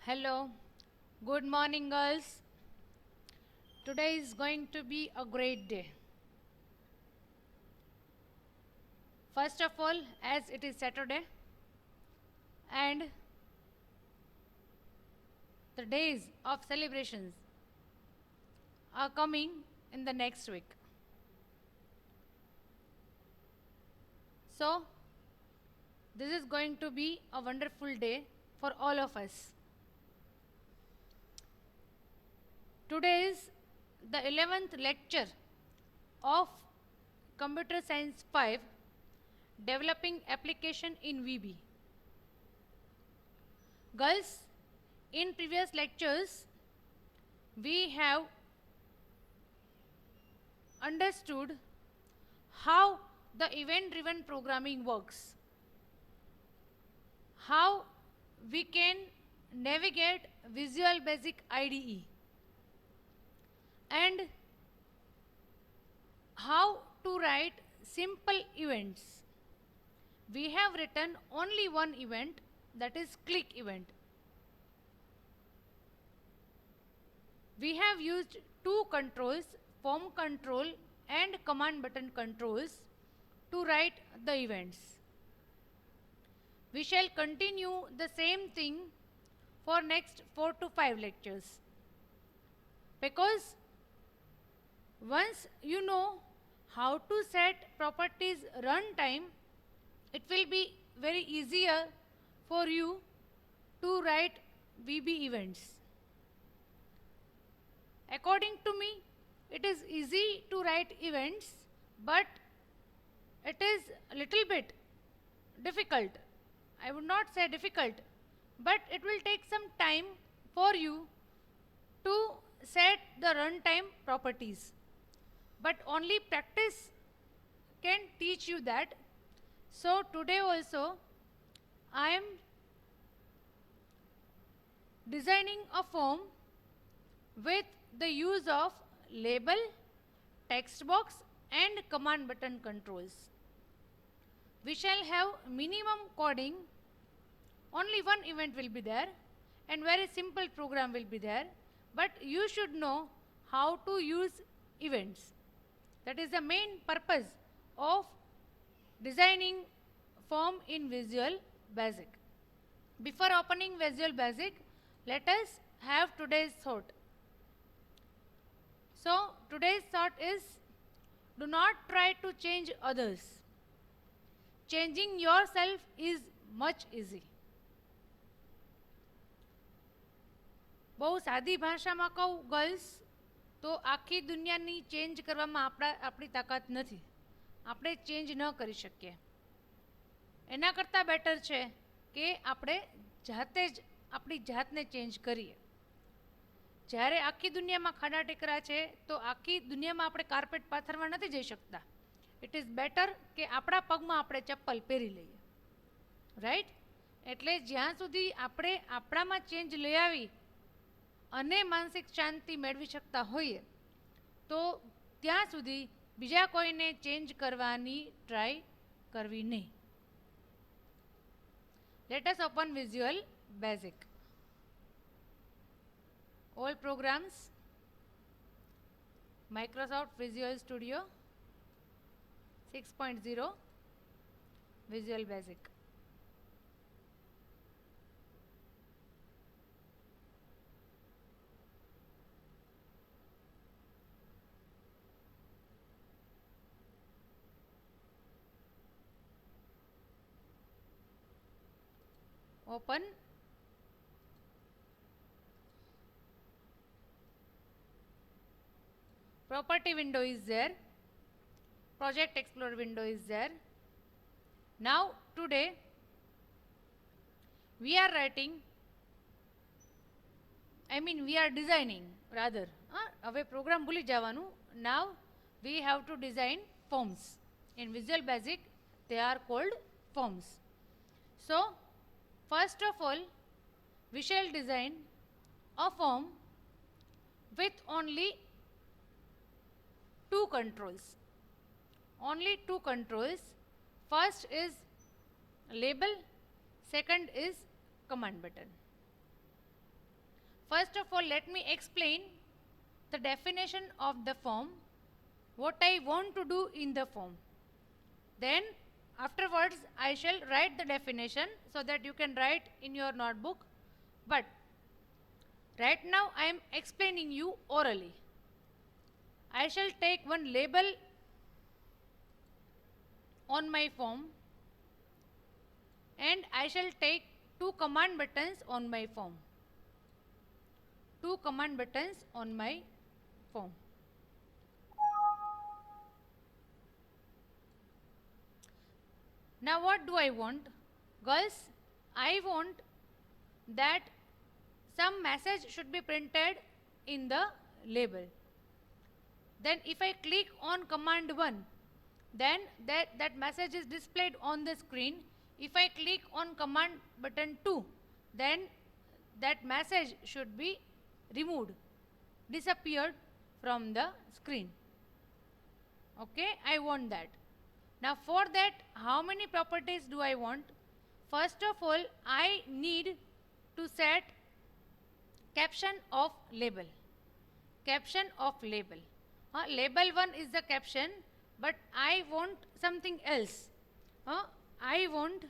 Hello, good morning, girls. Today is going to be a great day. First of all, as it is Saturday, and the days of celebrations are coming in the next week. So, this is going to be a wonderful day for all of us. Today is the 11th lecture of Computer Science 5, Developing Application in VB. Girls, in previous lectures, we have understood how the event-driven programming works, how we can navigate Visual Basic IDE, and how to write simple events. We have written only one event, that is click event. We have used two controls, form control and command button controls, to write the events. We shall continue the same thing for next 4 to 5 lectures, because once you know how to set properties runtime, it will be very easier for you to write VB events. According to me, it is easy to write events, but it is a little bit difficult. I would not say difficult, but it will take some time for you to set the runtime properties. But only practice can teach you that. So today also I am designing a form with the use of label, text box and command button controls. We shall have minimum coding, only one event will be there and very simple program will be there, but you should know how to use events. That is the main purpose of designing form in Visual Basic. Before opening Visual Basic, let us have today's thought. So today's thought is, do not try to change others. Changing yourself is much easy. બહુ સાદી ભાષામાં કહું girls, તો આખી દુનિયાની change કરવામાં આપણી તાકાત નથી. આપણે ચેન્જ ન કરી શકીએ. એના કરતાં બેટર છે કે આપણે જાતે જ આપણી જાતને ચેન્જ કરીએ. જ્યારે આખી દુનિયામાં ખાડા ટેકરા છે, તો આખી દુનિયામાં આપણે કાર્પેટ પાથરવા નથી જઈ શકતા. ઇટ ઇઝ બેટર કે આપણા પગમાં આપણે ચપ્પલ પહેરી લઈએ. રાઈટ? એટલે જ્યાં સુધી આપણે આપણામાં ચેન્જ લઈ આવી અને માનસિક શાંતિ મેળવી શકતા હોઈએ, તો ત્યાં સુધી બીજા કોઈને ચેન્જ કરવાની ટ્રાય કરવી નહીં. Let us open visual basic. All programs, Microsoft Visual Studio 6.0, Visual Basic. Open. Property window is there. Project Explorer window is there. Now today we are writing, we are designing rather. હવે program ભૂલી જવાનું. Now we have to design forms. In Visual Basic they are called forms. So first of all we shall design a form with only two controls. Only two controls. First is label, second is command button. First of all, let me explain the definition of the form, what I want to do in the form. Then afterwards I shall write the definition so that you can write in your notebook. But right now I am explaining you orally. I shall take one label on my form and I shall take two command buttons on my form. Two command buttons on my form. Now what do I want? Girls, I want that some message should be printed in the label. Then if I click on command 1, then that message is displayed on the screen. If I click on command button 2, then that message should be removed, disappeared from the screen. Okay, I want that. Now for that, how many properties do I want? First of all, I need to set caption of label. Caption of label. Label 1 is the caption, but I want something else. I want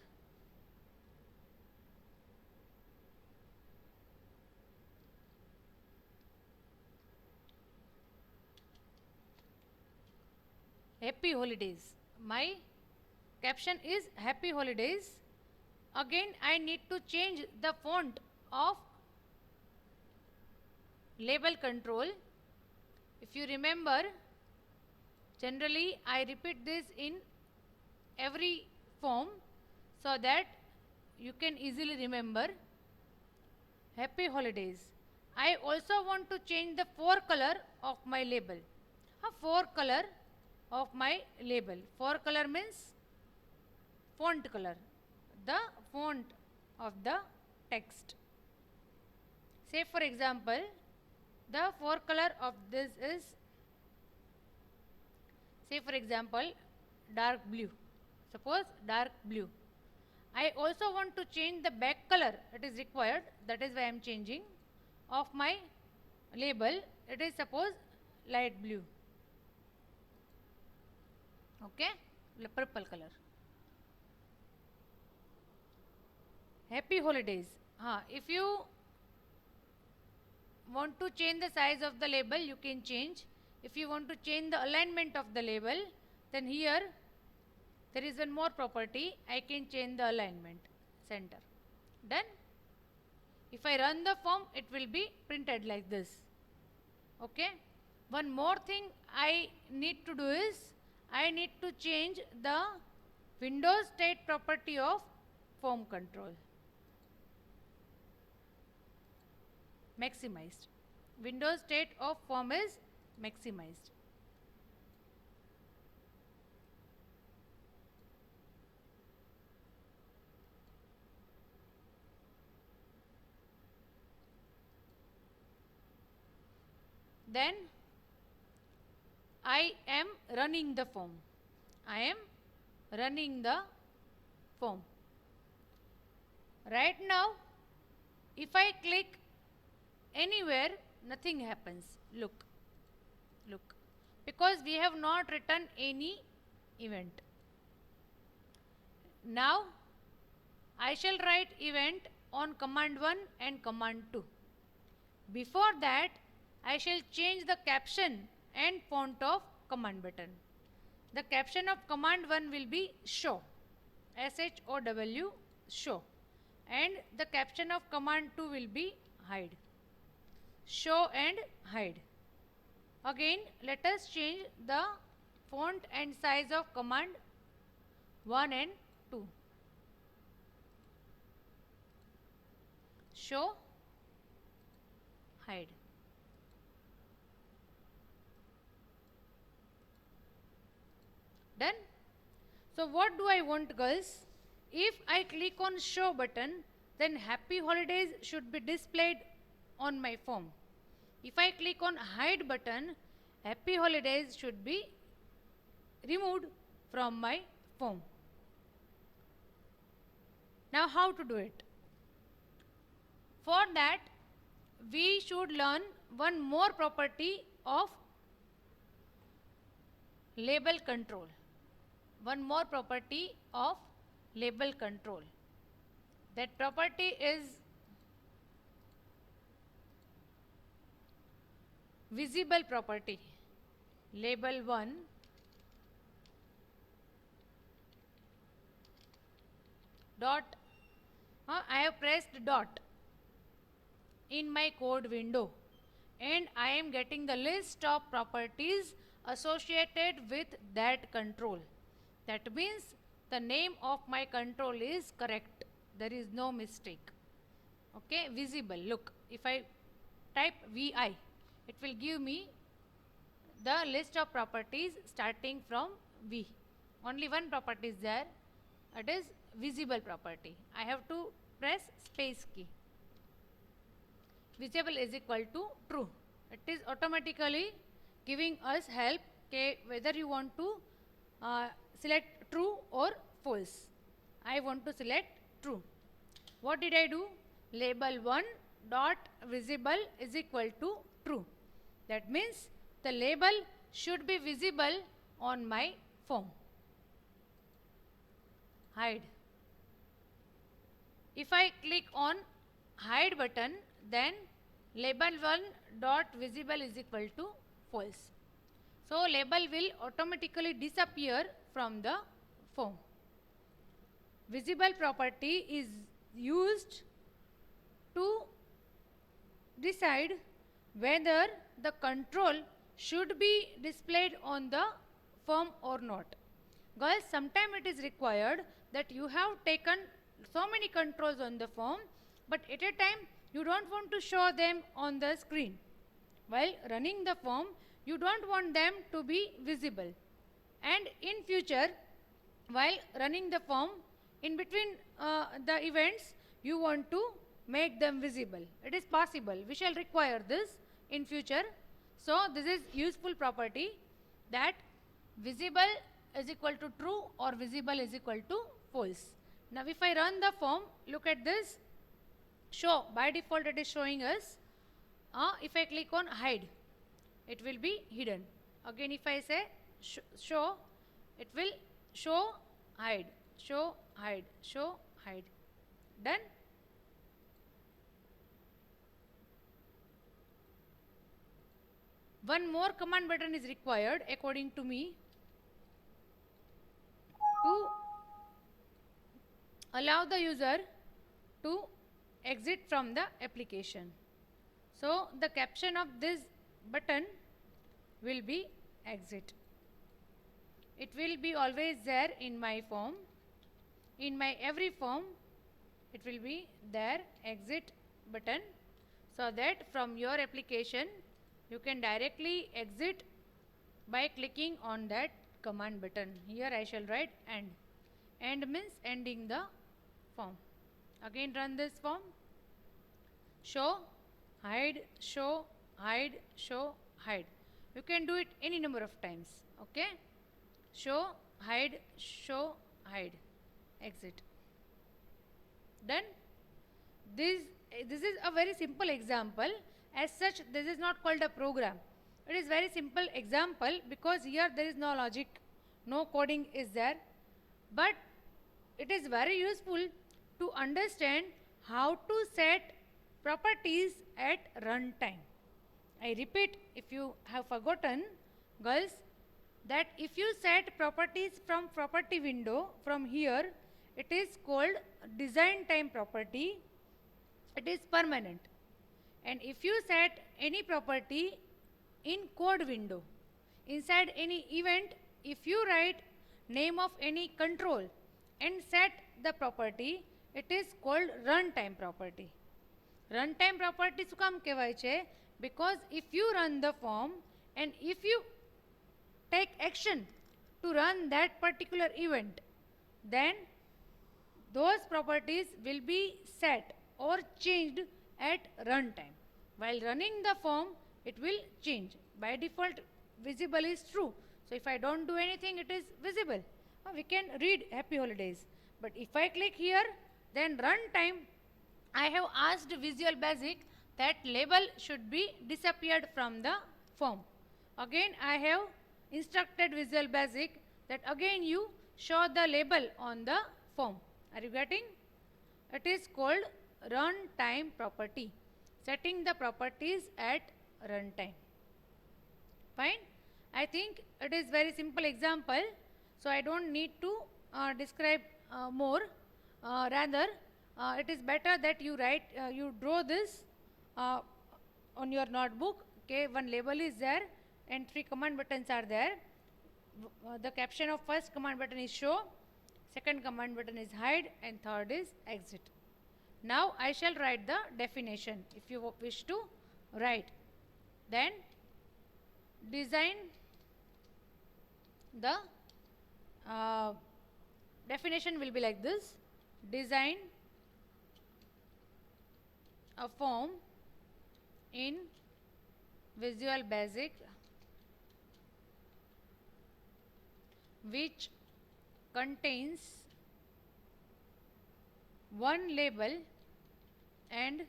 happy holidays. My caption is happy holidays. Again, I need to change the font of label control. If you remember, generally I repeat this in every form so that you can easily remember. Happy holidays. I also want to change the forecolor of my label. Forecolor of my label. Forecolor means font color, the font of the text. Say for example, the forecolor of this is, say for example, dark blue. Suppose dark blue. I also want to change the back color. It is required. That is why I am changing of my label. It is suppose light blue. Okay, purple color. Happy holidays. If you want to change the size of the label, you can change. If you want to change the alignment of the label, then here there is one more property. I can change the alignment center. Done. If I run the form, it will be printed like this. Okay. One more thing I need to do is I need to change the Windows state property of form control. Maximized. Windows state of form is maximized. Then I am running the form. I am running the form. Right now, if I click anywhere, nothing happens. Look. Because we have not written any event. Now, I shall write event on command 1 and command 2. Before that, I shall change the caption and font of command button. The caption of command 1 will be show. SHOW, show. And the caption of command 2 will be hide. Show and hide. Again, let us change the font and size of command 1 and 2. Show, hide. Done. So what do I want, girls? If I click on show button, then happy holidays should be displayed on my form. If I click on hide button, happy holidays should be removed from my form. Now how to do it? For that, we should learn one more property of label control. One more property of label control. That property is visible property. Label 1 dot, I have pressed dot in my code window and I am getting the list of properties associated with that control. That means the name of my control is correct. There is no mistake. Okay, visible. Look, if I type VI, it will give me the list of properties starting from V. Only one property is there. It is visible property. I have to press space key. Visible is equal to true. It is automatically giving us help whether you want to select true or false. I want to select true. What did I do? Label 1 dot visible is equal to true. That means the label should be visible on my form. Hide. If I click on hide button, then label 1 dot visible is equal to false. So label will automatically disappear from the form. Visible property is used to decide whether the control should be displayed on the form or not. Girls, sometimes it is required that you have taken so many controls on the form, but at a time you don't want to show them on the screen. While running the form, you don't want them to be visible. And in future, while running the form, in between the events, you want to make them visible. It is possible. We shall require this in future. So this is useful property, that visible is equal to true or visible is equal to false. Now if I run the form, look at this. Show, by default it is showing us. If I click on hide, it will be hidden. Again if I say show, it will show, hide, show, hide, show, hide. Done. One more command button is required according to me to allow the user to exit from the application. So the caption of this button will be exit. It will be always there in my form. In my every form, it will be there, exit button, so that from your application you can directly exit by clicking on that command button. Here I shall write end. End means ending the form. Again run this form. Show, hide, show, hide, show, hide. You can do it any number of times. Okay? Show, hide, exit. Done? This is a very simple example. As such, this is not called a program. It is very simple example because here there is no logic, no coding is there. But it is very useful to understand how to set properties at runtime. I repeat, if you have forgotten, girls, that if you set properties from property window from here, it is called design time property. It is permanent. And if you set any property in code window, inside any event, if you write name of any control and set the property, it is called runtime property. Runtime property શું કામ કહેવાય છે? Because if you run the form and if you take action to run that particular event, then those properties will be set or changed at runtime. While running the form, it will change. By default, visible is true. So if I don't do anything, it is visible. We can read happy holidays. But if I click here, then runtime, I have asked Visual Basic that label should be disappeared from the form. Again I have instructed Visual Basic that again you show the label on the form. Are you getting? It is called runtime property. Setting the properties at runtime. Fine. I think it is very simple example, so I don't need to describe more. Rather, it is better that you write, you draw this uh, on your notebook. Okay, one label is there and 3 command buttons are there. The caption of first command button is show, second command button is hide, and third is exit. Now I shall write the definition if you wish to write. Then design the definition will be like this: design a form in Visual Basic which contains one label and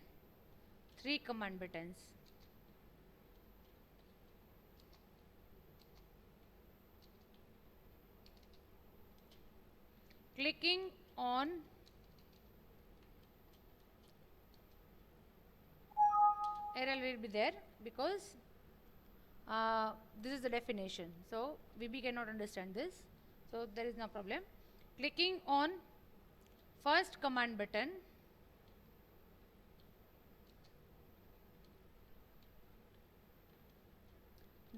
3 command buttons. Clicking on error will be there because this is the definition, so VB cannot understand this, so there is no problem. Clicking on first command button,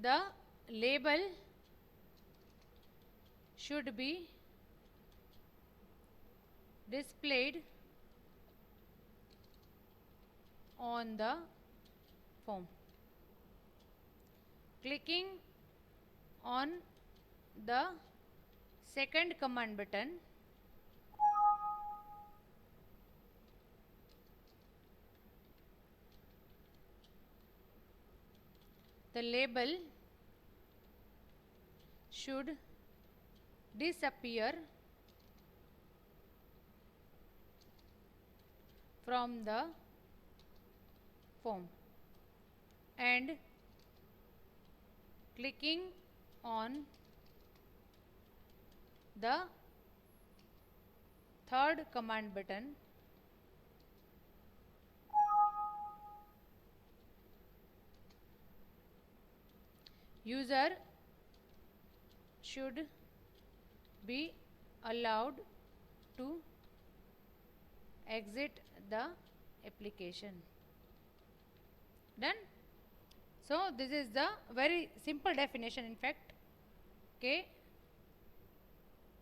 the label should be displayed on the form. Clicking on the second command button, the label should disappear from the form, and clicking on the third command button, user should be allowed to exit the application. Done? So this is the very simple definition in fact. Okay.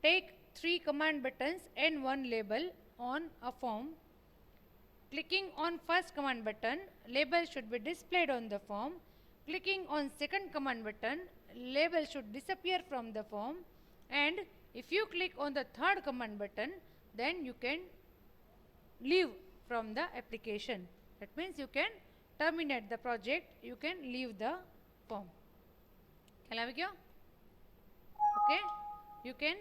Take 3 command buttons and 1 label on a form. Clicking on first command button, label should be displayed on the form. Clicking on second command button, label should disappear from the form, and if you click on the third command button, then you can leave from the application. That means you can terminate the project, you can leave the form. Okay, you can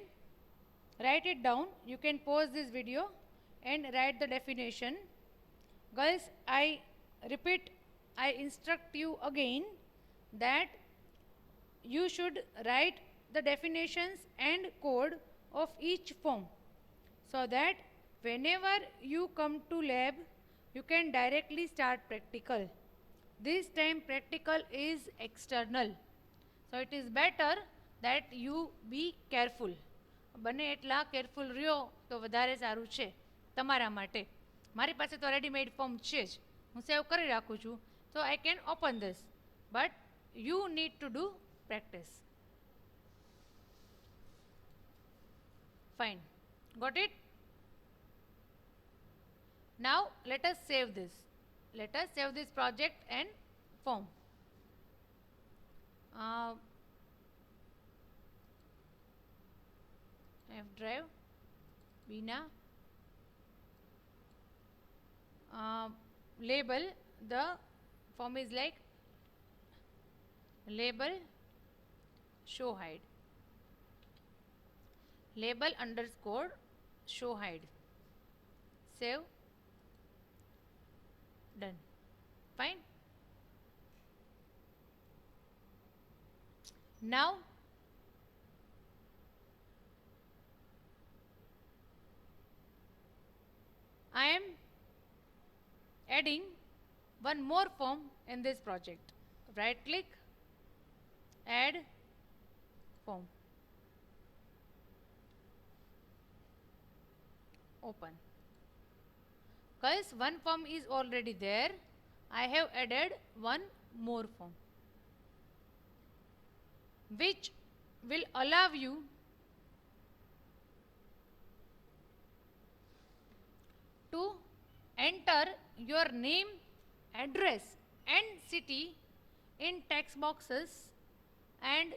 write it down, you can pause this video and write the definition. Girls, I repeat, I instruct you again that you should write the definitions and code of each form, so that whenever you come to lab, you can directly start practical. This time practical is external, so it is better that you be careful. બને એટલા careful રહ્યો તો વધારે સારું છે તમારા માટે. મારી પાસે તો રેડીમેડ ફોર્મ છે જ, હું સેવ કરી રાખું છું, so I can open this, but you need to do practice. Fine, got it? Now let us save this. Let us save this project and form. F drive, Bina. Label, the form is like label show hide, label underscore show hide. Save. Done. Fine. Now I am adding one more form in this project. Right click, add form, open. Guys, one form is already there. I have added one more form, which will allow you to enter your name, address and city in text boxes, and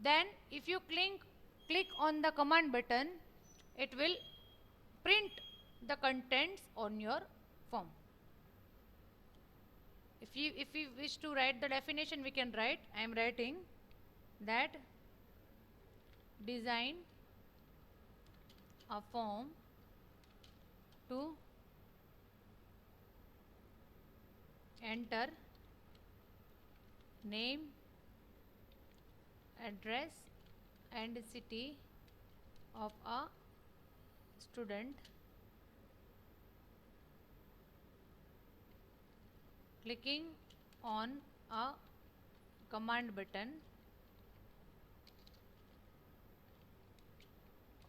then if you click on the command button, it will print the contents on your form. If you wish to write the definition, we can write. I am writing that design a form to enter name, address and city of a student, clicking on a command button.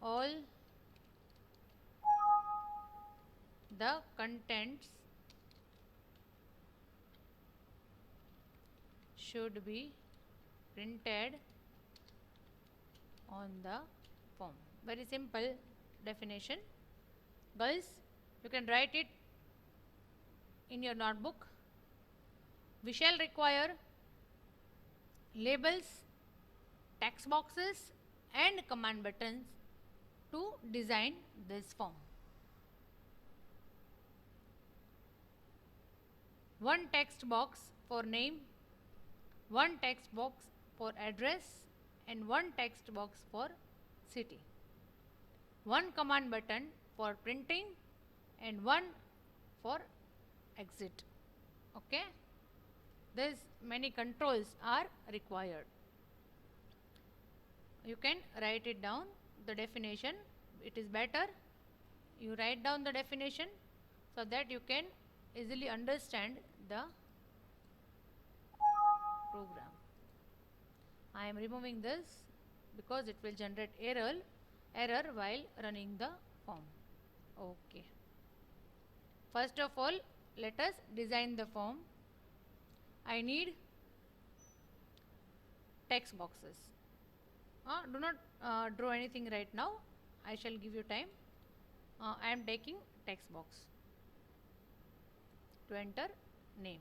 All the contents should be printed on the form. Very simple definition. Girls, you can write it in your notebook. We shall require labels, text boxes and command buttons to design this form. One text box for name, one text box for address and one text box for city. One command button for printing and one for exit. Okay? These many controls are required. You can write it down, the definition. It is better you write down the definition so that you can easily understand the program. I am removing this because it will generate error while running the form. Okay. First of all, let us design the form. I need text boxes. Do not draw anything right now. I shall give you time. I am taking text box to enter name.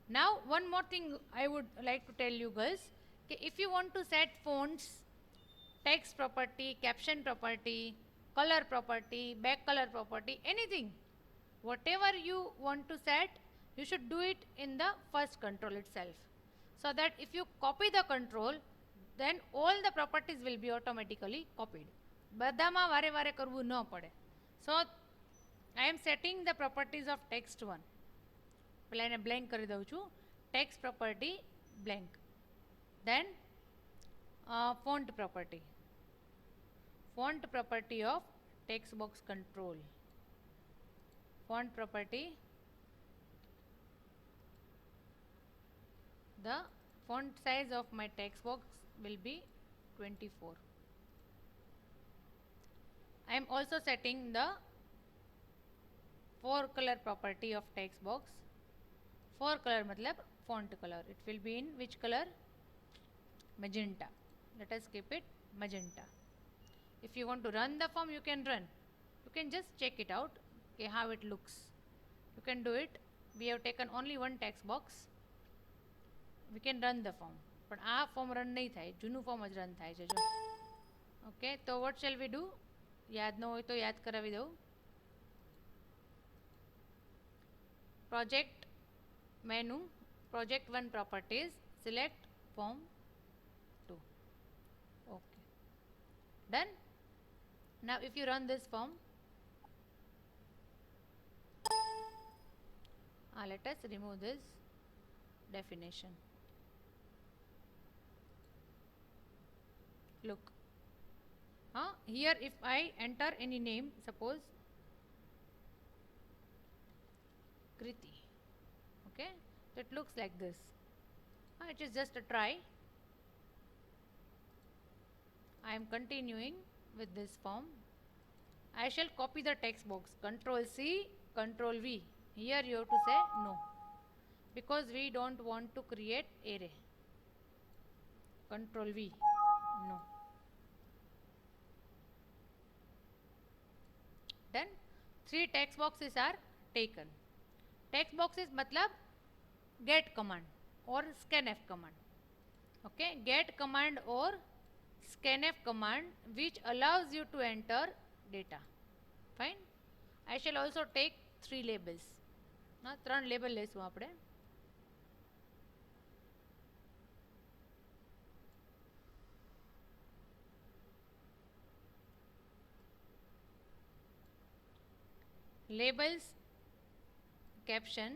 Now one more thing I would like to tell you girls. If you want to set fonts, text property, caption property, color property, back color property, anything, whatever you want to set, you should do it in the first control itself, so that if you copy the control, then all the properties will be automatically copied. બધામાં વારે વારે કરવું ન પડે. So I am setting the properties of text 1. પહેલા એને blank કરી દઉં છું. Text property blank. Then font property. Font property of text box control. Font property. The font size of my text box will be 24. I am also setting the 4 color property of text box. 4 color matlab font color. It will be in which color? Magenta. Let us keep it magenta. If you want to run the form, you can run. You can just check it out, okay, how it looks. You can do it. We have taken only one text box. We can run the form. But આ form run નહીં થાય, જૂનું form જ run થાય છે જો. Okay, so what shall we do? યાદ ન હોય તો યાદ કરાવી દઉં. Project menu, project 1 properties, select form 2. Okay. Done. Now if you run this form, Let us remove this definition. Look, here if I enter any name, suppose Kriti, okay, so it looks like this. It is just a try. I am continuing with this form. I shall copy the text box, Control C, Control V. Here you have to say no, because we don't want to create array. Control V, no. Then 3 text boxes are taken. Text boxes matlab get command or scanf command. Okay, get command or scanf command which allows you to enter data. Fine. I shall also take 3 labels. 3 label લેશું આપણે. Labels, caption,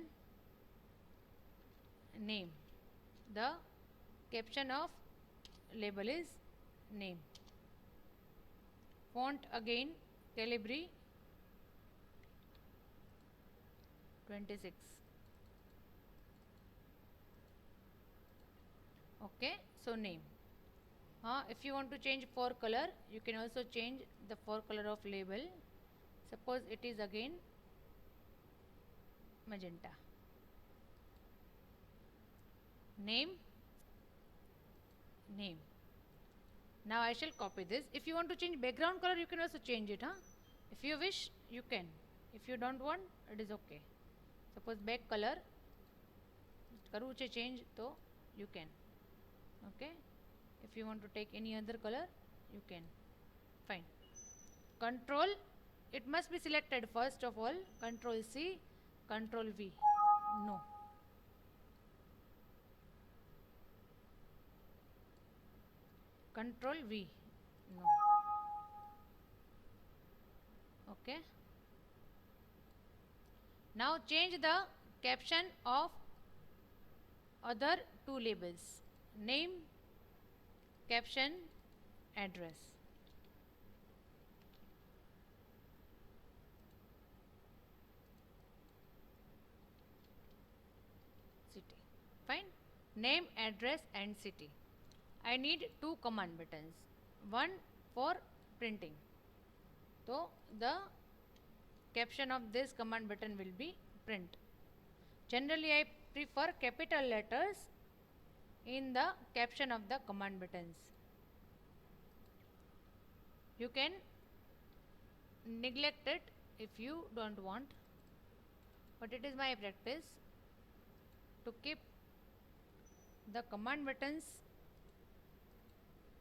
name. The caption of label is name. Font again Calibri 26. Okay, so name. If you want to change fore color, you can also change the fore color of label. Suppose it is again magenta. Name, name. Now I shall copy this. If you want to change background color, you can also change it. If you wish, you can. If you don't want, it is okay. Suppose back color કરવું છે change, તો you can. Okay. If you want to take any other color, you can. Fine. Control, it must be selected first of all. Control C, Control V. No. Control V. No. Okay. Now change the caption of other 2 labels. Name, caption, address. City. Fine. Name, address and city. I need 2 command buttons. One for printing. So the caption of this command button will be print. Generally I prefer capital letters in the caption of the command buttons. You can neglect it if you don't want, but it is my practice to keep the command buttons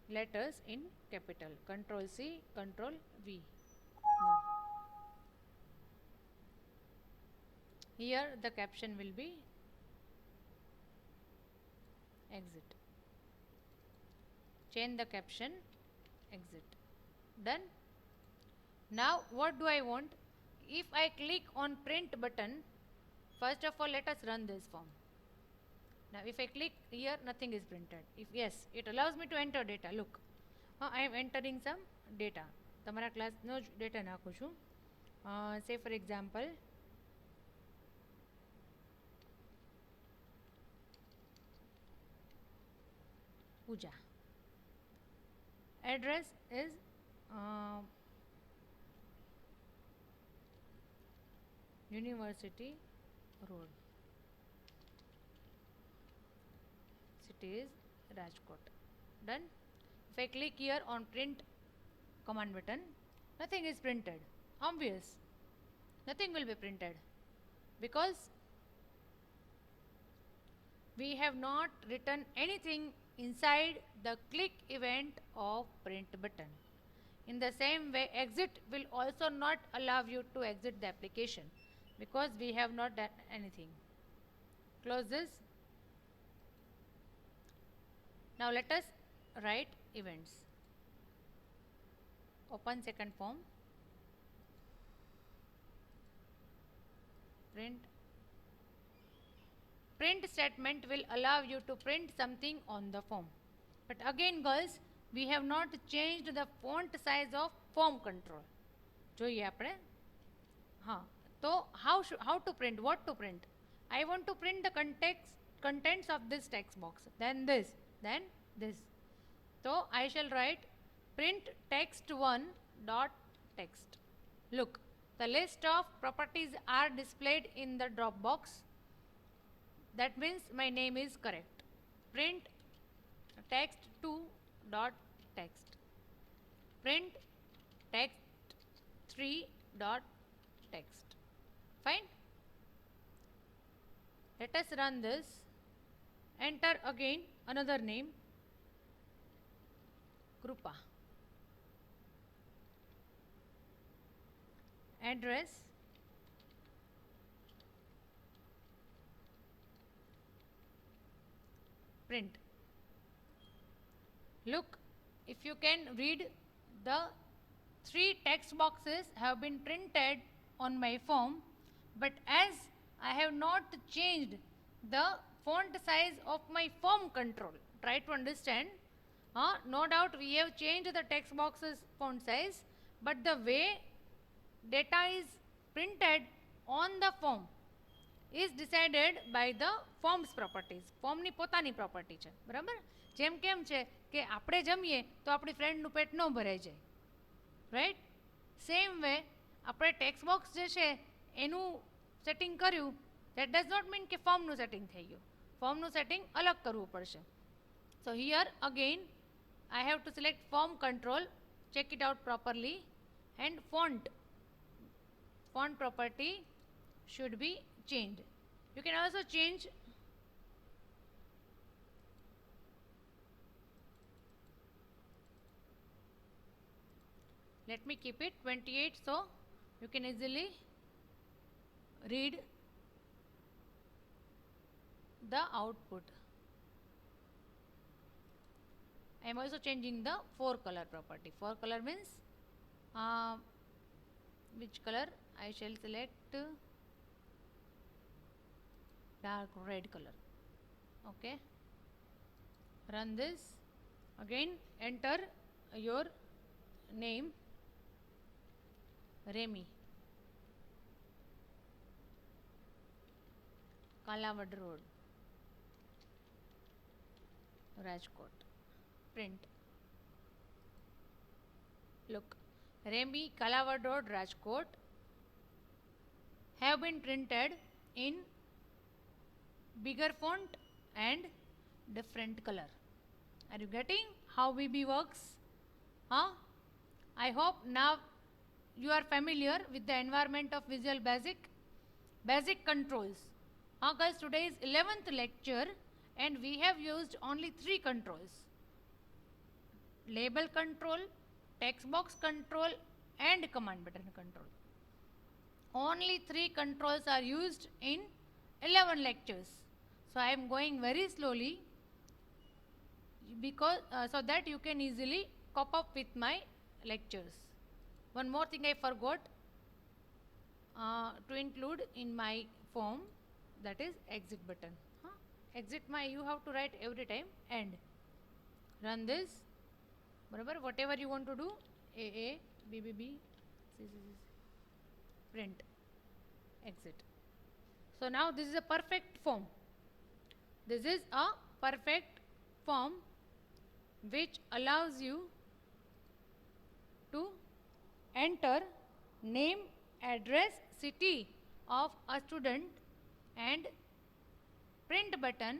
letters in capital. Control C, Control V. No. Here the caption will be exit. Change the caption, exit. Done. Now what do I want? If I click on print button, first of all let us run this form. Now if I click here, nothing is printed. If yes, it allows me to enter data. Look, I am entering some data. તમારા ક્લાસનો જ data નાખું છું. Say for example, Pooja. Address is University Road. City is Rajkot. Done. If I click here on print command button, nothing is printed. Obvious. Nothing will be printed because we have not written anything inside the click event of print button. In the same way, exit will also not allow you to exit the application because we have not done anything. Close this. Now let us write events. Open second form. Print print statement will allow you to print something on the form. But again girls, we have not changed the font size of form control. જોઈએ આપણે હા તો how to print, what to print. I want to print the contents of this text box, then this. So I shall write print text1 dot text. Look, the list of properties are displayed in the drop box. That means my name is correct. Print text2 dot text. Print text3 dot text. Fine. Let us run this. Enter again another name, Krupa. Address, print. Look, if you can read, the 3 text boxes have been printed on my form, but as I have not changed the font size of my form control, try to understand. No doubt we have changed the text boxes font size, but the way data is printed on the form is decided by the forms properties. ફોર્મની પોતાની property છે, બરાબર. જેમ કેમ છે કે આપણે જમીએ તો આપણી ફ્રેન્ડનું પેટ ન ભરાઈ જાય, રાઈટ. સેમ વે આપણે ટેક્સ્ટ બોક્સ જે છે એનું સેટિંગ કર્યું, દેટ ડઝ નોટ મીન કે ફોર્મનું સેટિંગ થઈ ગયું. ફોર્મનું સેટિંગ અલગ કરવું પડશે. સો here again I have to select form control, check it out properly, and font property should be changed. You can also change let me keep it 28 so you can easily read the output. I am also changing the 4 color property. 4 color means which color? I shall select dark red color. Okay, run this again. Enter your name, Remy, Kalawad Road, Rajkot. Print. Look, Remy, Kalawad Road, Rajkot have been printed in bigger font and different color. Are you getting how VB works? I hope now you are familiar with the environment of Visual Basic controls. Guys, today is 11th lecture and we have used only 3 controls: label control, text box control, and command button control. Only 3 controls are used in 11 lectures. So I am going very slowly because so that you can easily cope up with my lectures. One more thing I forgot to include in my form, that is exit button. Exit my, you have to write every time end. Run this. Barabar, whatever you want to do, A, B, B, C, C, C, print, exit. So now this is a perfect form. This is a perfect form which allows you to enter name, address, city of a student, and print button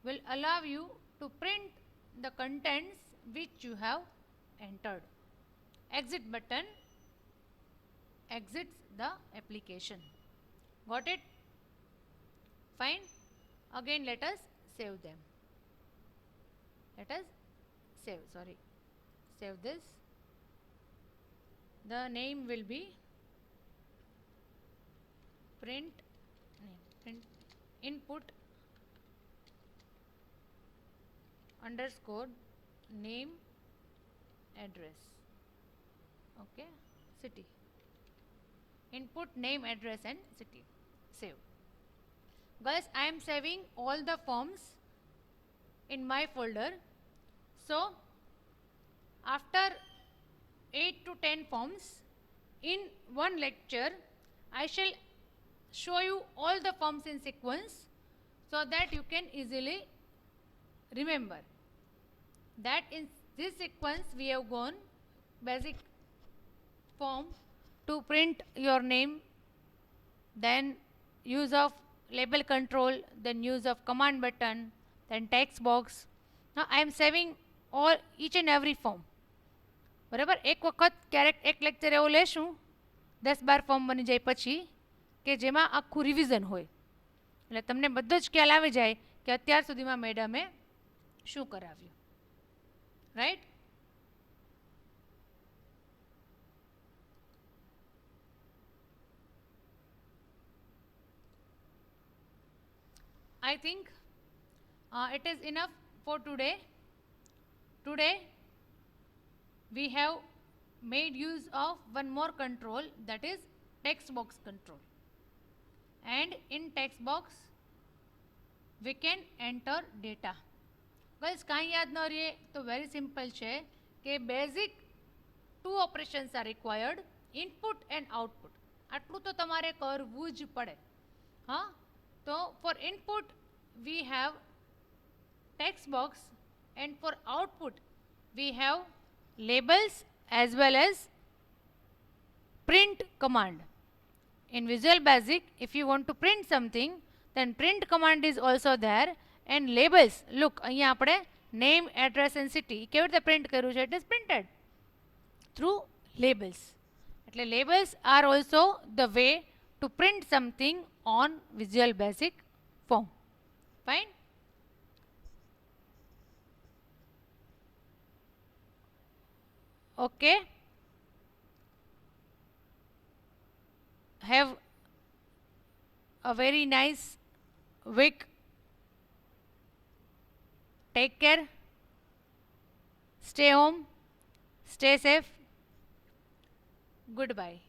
will allow you to print the contents which you have entered. Exit button exits the application. Got it? Fine. Again let us save them. Let us save this. The name will be print input underscore name address. Okay, city. Input name, address, and city. Save. Guys, I am saving all the forms in my folder. So after 8 to 10 forms in one lecture, I shall show you all the forms in sequence so that you can easily remember that in this sequence we have gone basic form to print your name, then use of label control, then use of command button, then text box. Now I am saving all each and every form. બરાબર, એક વખત ક્યારેક એક lecture એવો લેશું 10-12 form બની જાય પછી કે જેમાં આખું રિવિઝન હોય, એટલે તમને બધો જ ખ્યાલ આવી જાય કે અત્યાર સુધીમાં મેડમે શું કરાવ્યું. Right? I think it is enough for today. Today we have made use of one more control, that is text box control, and in text box we can enter data. Guys, કાંઈ યાદ ન રહે તો very simple છે કે basic two operations are required, input and output. આટલું તો તમારે કરવું જ પડે. હા, તો for input we have text box, and for output we have labels as well as print command. In Visual Basic, if you want to print something, then print command is also there, and labels, look અહીંયા આપણે name, address and city કેવી રીતે print કર્યું છે, it is printed through labels. એટલે labels are also the way to print something on Visual Basic form. Fine? Okay. Have a very nice week. Take care. Stay home. Stay safe. Goodbye.